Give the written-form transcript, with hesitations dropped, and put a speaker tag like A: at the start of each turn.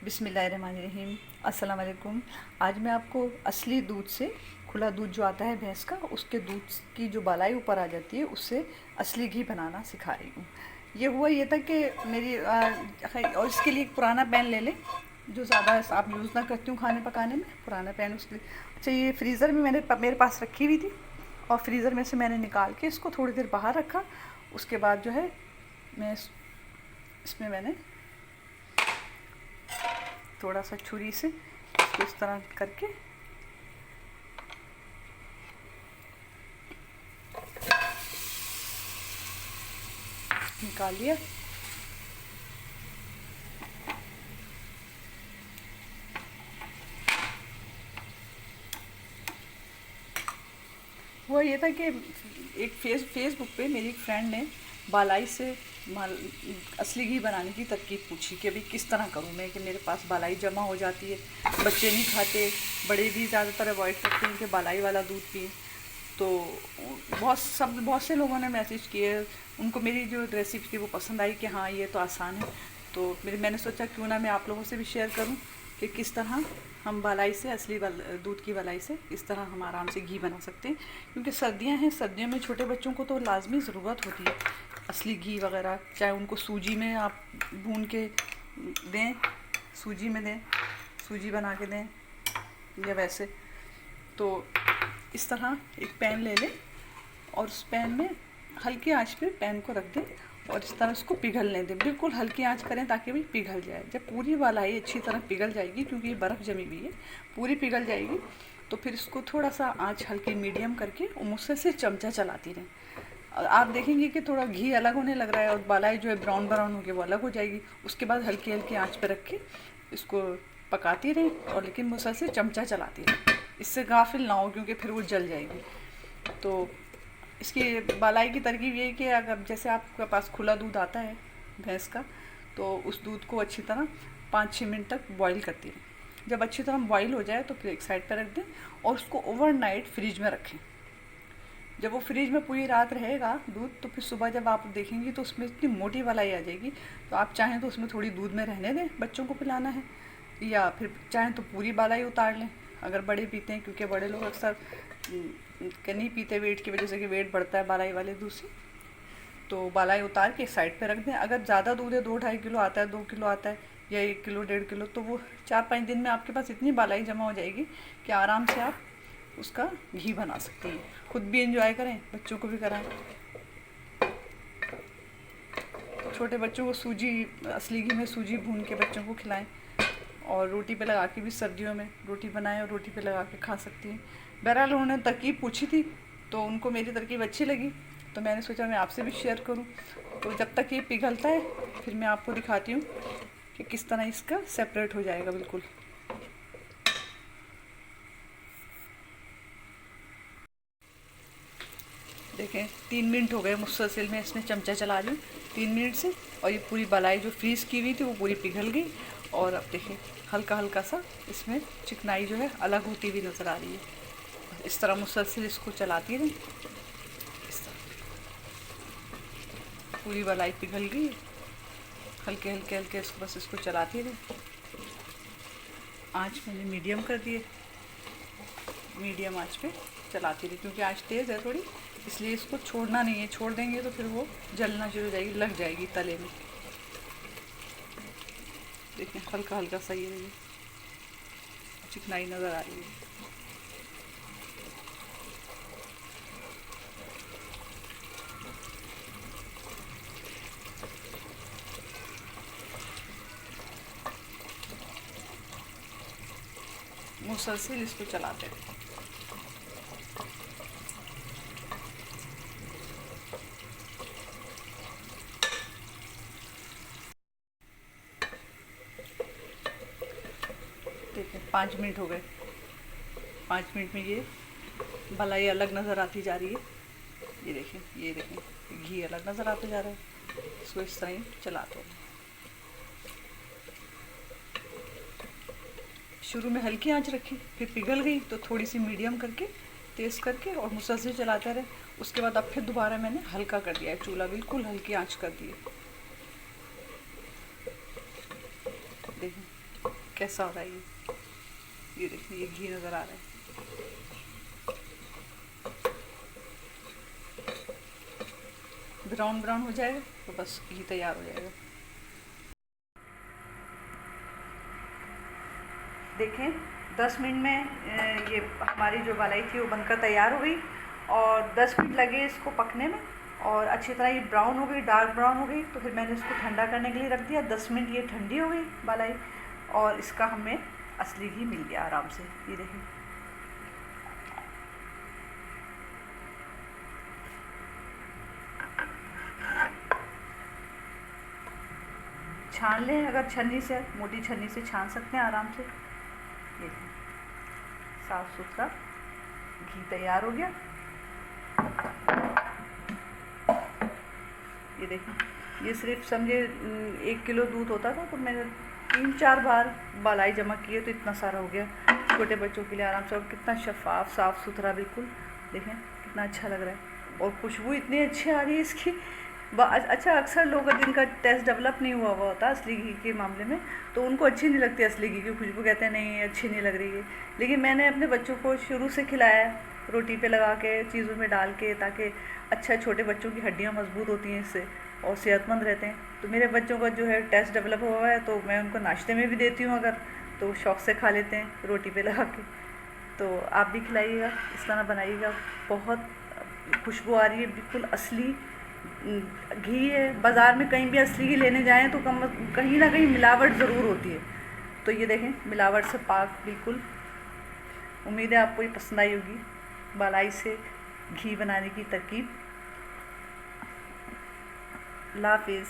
A: बिस्मिल्लाहिर्रहमानिर्रहीम। अस्सलाम वालेकुम। आज मैं आपको असली दूध से, खुला दूध जो आता है भैंस का, उसके दूध की जो बालाई ऊपर आ जाती है उससे असली घी बनाना सिखा रही हूँ। ये था कि मेरी और इसके लिए एक पुराना पैन ले लें जो ज़्यादा आप यूज़ ना करती हूँ खाने पकाने में। पुराना पैन उसके लिए अच्छा, ये फ्रीज़र में मेरे पास रखी हुई थी और फ्रीज़र में से मैंने निकाल के इसको थोड़ी देर बाहर रखा। उसके बाद जो है मैं इसमें मैंने थोड़ा सा छुरी से इसको इस तरह करके निकाल लिया। वो ये था कि एक फेसबुक पे मेरी एक फ्रेंड ने बालाई से असली घी बनाने की तरकीब पूछी कि अभी किस तरह करूँ मैं, कि मेरे पास बालाई जमा हो जाती है, बच्चे नहीं खाते, बड़े भी ज़्यादातर अवॉइड करते हैं कि बालाई वाला दूध पिए। तो बहुत से लोगों ने मैसेज किए, उनको मेरी जो रेसिपी थी वो पसंद आई कि हाँ ये तो आसान है। तो मैंने सोचा क्यों ना मैं आप लोगों से भी शेयर करूं कि किस तरह हम बालाई से, दूध की बालाई से इस तरह हम आराम से घी बना सकते हैं। क्योंकि सर्दियां हैं, सर्दियों में छोटे बच्चों को तो लाजमी ज़रूरत होती है असली घी वगैरह, चाहे उनको सूजी में आप भून के दें, सूजी में दें, सूजी बना के दें, या वैसे। तो इस तरह एक पैन ले लें और उस पैन में हल्की आंच पे पैन को रख दें और इस तरह उसको पिघलने दें। बिल्कुल हल्की आंच करें ताकि भाई पिघल जाए। जब पूरी बालाई अच्छी तरह पिघल जाएगी, क्योंकि ये बर्फ़ जमी हुई है, पूरी पिघल जाएगी, तो फिर इसको थोड़ा सा आंच हल्की मीडियम करके और मुझसे से चमचा चलाती रहें। आप देखेंगे कि थोड़ा घी अलग होने लग रहा है और बालाई जो है ब्राउन ब्राउन होकर वो अलग हो जाएगी। उसके बाद हल्की हल्की आंच पे रख के इसको पकाती रहें, और लेकिन मुसलसल चमचा चलाती रहें, इससे गाफिल ना हो क्योंकि फिर वो जल जाएगी। तो इसकी बालाई की तरकीब ये है कि अगर जैसे आपके पास खुला दूध आता है भैंस का, तो उस दूध को अच्छी तरह 5-6 मिनट तक बॉईल करती रहें। जब अच्छी तरह बॉईल हो जाए तो फिर एक साइड पर रख दें और उसको ओवरनाइट फ्रिज में रखें। जब वो फ्रिज में पूरी रात रहेगा दूध, तो फिर सुबह जब आप देखेंगी तो उसमें इतनी मोटी बालाई आ जाएगी। तो आप चाहें तो उसमें थोड़ी दूध में रहने दें, बच्चों को पिलाना है, या फिर चाहें तो पूरी बालाई उतार लें अगर बड़े पीते हैं, क्योंकि बड़े लोग अक्सर के नहीं पीते वेट की वजह से, कि वेट बढ़ता है बालाई वाले दूध से। तो बालाई उतार के साइड पे रख दें। अगर ज़्यादा दूध है, 2-2.5 किलो आता है, 2 किलो आता है, या 1 किलो 1.5 किलो, तो वो 4-5 दिन में आपके पास इतनी बालाई जमा हो जाएगी कि आराम से आप उसका घी बना सकते हैं। खुद भी इंजॉय करें, बच्चों को भी कराएं। छोटे बच्चों को असली घी में सूजी भून के बच्चों को खिलाएं, और रोटी पे लगा के भी सर्दियों में रोटी बनाएं और रोटी पे लगा के खा सकती हैं। बहरहाल उन्होंने तरकीब पूछी थी तो उनको मेरी तरकीब अच्छी लगी, तो मैंने सोचा मैं आपसे भी शेयर करूं। तो जब तक ये पिघलता है फिर मैं आपको दिखाती हूँ कि किस तरह इसका सेपरेट हो जाएगा बिल्कुल। देखें 3 मिनट हो गए मुसलसल में इसमें चमचा चला रही हूँ 3 मिनट से, और ये पूरी बालाई जो फ्रीज़ की हुई थी वो पूरी पिघल गई। और अब देखें हल्का हल्का सा इसमें चिकनाई जो है अलग होती हुई नज़र आ रही है। इस तरह मुसलसल इसको चलाती रहें। इस तरह पूरी बालाई पिघल गई है, हल्के हल्के हल्के इसको बस इसको चलाती रहें। आँच मैंने मीडियम कर दी है, मीडियम आँच पे चलाती रही, क्योंकि आँच तेज़ है थोड़ी, इसलिए इसको छोड़ना नहीं है। छोड़ देंगे तो फिर वो जलना शुरू हो जाएगी, लग जाएगी तले में। देखें हल्का हल्का सा ये चिकनाई नज़र आ रही है। मुसलसल इसको चलाते हैं। देखिए 5 मिनट हो गए। 5 मिनट में ये बालाई अलग नज़र आती जा रही है। ये देखें घी अलग नज़र आता जा रहा है। इसको इस तरह ही चलाते हैं। शुरू में हल्की आंच रखी, फिर पिघल गई तो थोड़ी सी मीडियम करके, तेज़ करके और मुसलसल चलाते रहे। उसके बाद अब फिर दोबारा मैंने हल्का कर दिया है चूल्हा, बिल्कुल हल्की आंच कर दी है। देखें कैसा हो रहा है ये देखिए, ये घी नज़र आ रहा है। ब्राउन ब्राउन हो जाएगा तो बस घी तैयार हो जाएगा। देखें 10 मिनट में ये हमारी जो बालाई थी वो बनकर तैयार हो गई और 10 मिनट लगे इसको पकने में और अच्छी तरह ये ब्राउन हो गई, डार्क ब्राउन हो गई। तो फिर मैंने इसको ठंडा करने के लिए रख दिया। 10 मिनट ये ठंडी हो गई बालाई और इसका हमें असली घी मिल गया आराम से। ये देखिए छान लें, अगर छन्नी से, मोटी छन्नी से छान सकते हैं आराम से। ये साफ़ सुथरा घी तैयार हो गया। ये देखिए, ये सिर्फ समझे 1 किलो दूध होता था तो मैंने 3-4 बार बालाई जमा किए तो इतना सारा हो गया छोटे बच्चों के लिए आराम से। और कितना शफाफ, साफ़ सुथरा, बिल्कुल देखें कितना अच्छा लग रहा है और खुशबू इतनी अच्छी आ रही है इसकी। अच्छा, अक्सर लोग जिनका टेस्ट डेवलप नहीं हुआ होता असली घी के मामले में तो उनको अच्छी नहीं लगती असली घी की खुशबू, कहते हैं नहीं अच्छी नहीं लग रही है। लेकिन मैंने अपने बच्चों को शुरू से खिलाया रोटी पे लगा के, चीज़ों में डाल के, ताकि अच्छा, छोटे बच्चों की हड्डियाँ मजबूत होती हैं इससे और सेहतमंद रहते हैं। तो मेरे बच्चों का जो है टेस्ट डेवलप हुआ है तो मैं उनको नाश्ते में भी देती हूँ अगर, तो शौक़ से खा लेते हैं रोटी पे लगा के। तो आप भी खिलाइएगा, इस तरह बनाइएगा। बहुत खुशबू आ रही है, बिल्कुल असली घी है। बाज़ार में कहीं भी असली घी लेने जाएं तो कहीं ना कहीं मिलावट ज़रूर होती है। तो ये देखें मिलावट से पाक बिल्कुल। उम्मीद है आपको ये पसंद आई होगी बालाई से घी बनाने की तरकीब। अल्लाह हाफ़िज़।